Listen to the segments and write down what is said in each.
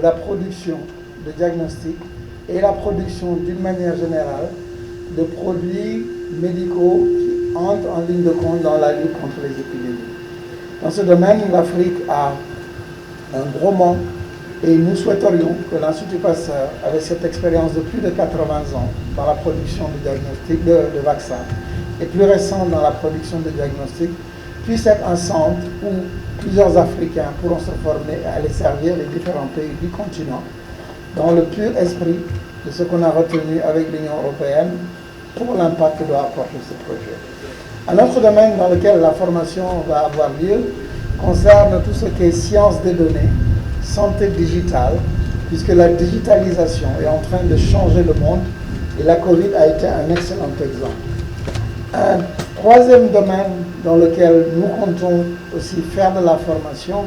la production de diagnostics et la production d'une manière générale de produits médicaux qui entrent en ligne de compte dans la lutte contre les épidémies. Dans ce domaine, l'Afrique a un gros manque et nous souhaiterions que l'Institut Pasteur, avec cette expérience de plus de 80 ans dans la production de diagnostics, de vaccins, et plus récente dans la production de diagnostics, puisse être un centre où plusieurs Africains pourront se former et aller servir les différents pays du continent dans le pur esprit de ce qu'on a retenu avec l'Union européenne pour l'impact que doit apporter ce projet. Un autre domaine dans lequel la formation va avoir lieu concerne tout ce qui est sciences des données, santé digitale, puisque la digitalisation est en train de changer le monde et la Covid a été un excellent exemple. Un troisième domaine dans lequel nous comptons aussi faire de la formation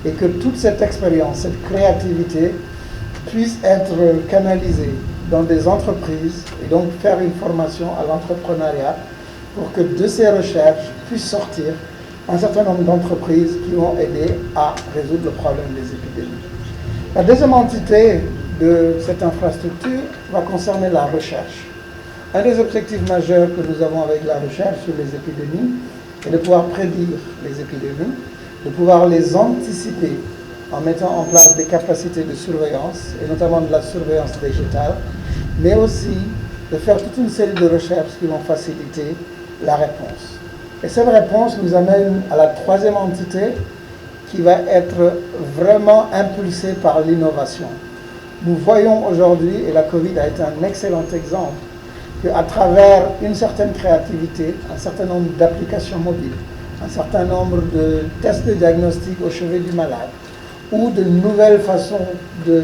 et que toute cette expérience, cette créativité puisse être canalisée dans des entreprises et donc faire une formation à l'entrepreneuriat pour que de ces recherches puissent sortir un certain nombre d'entreprises qui vont aider à résoudre le problème des épidémies. La deuxième entité de cette infrastructure va concerner la recherche. Un des objectifs majeurs que nous avons avec la recherche sur les épidémies est de pouvoir prédire les épidémies, de pouvoir les anticiper en mettant en place des capacités de surveillance, et notamment de la surveillance végétale, mais aussi de faire toute une série de recherches qui vont faciliter la réponse. Et cette réponse nous amène à la troisième entité qui va être vraiment impulsée par l'innovation. Nous voyons aujourd'hui, et la Covid a été un excellent exemple, qu'à travers une certaine créativité, un certain nombre d'applications mobiles, un certain nombre de tests de diagnostic au chevet du malade, ou de nouvelles façons de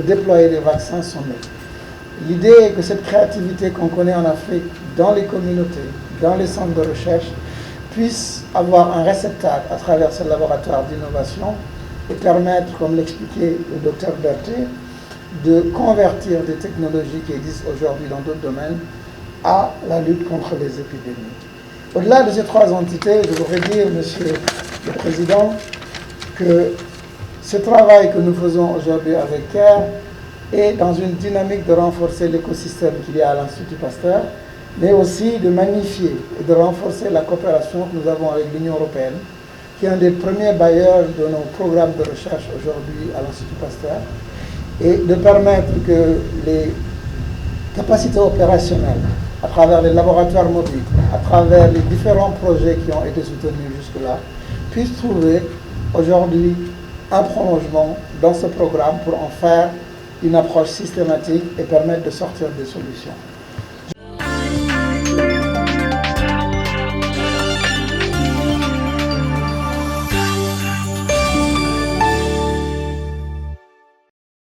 déployer des vaccins sont nées. L'idée est que cette créativité qu'on connaît en Afrique, dans les communautés, dans les centres de recherche, puisse avoir un réceptacle à travers ce laboratoire d'innovation et permettre, comme l'expliquait le docteur Berthet, de convertir des technologies qui existent aujourd'hui dans d'autres domaines à la lutte contre les épidémies. Au-delà de ces trois entités, je voudrais dire, Monsieur le Président, que ce travail que nous faisons aujourd'hui avec CARE est dans une dynamique de renforcer l'écosystème qu'il y a à l'Institut Pasteur, mais aussi de magnifier et de renforcer la coopération que nous avons avec l'Union européenne, qui est un des premiers bailleurs de nos programmes de recherche aujourd'hui à l'Institut Pasteur, et de permettre que les capacités opérationnelles, à travers les laboratoires mobiles, à travers les différents projets qui ont été soutenus jusque-là, puissent trouver aujourd'hui un prolongement dans ce programme pour en faire une approche systématique et permettre de sortir des solutions.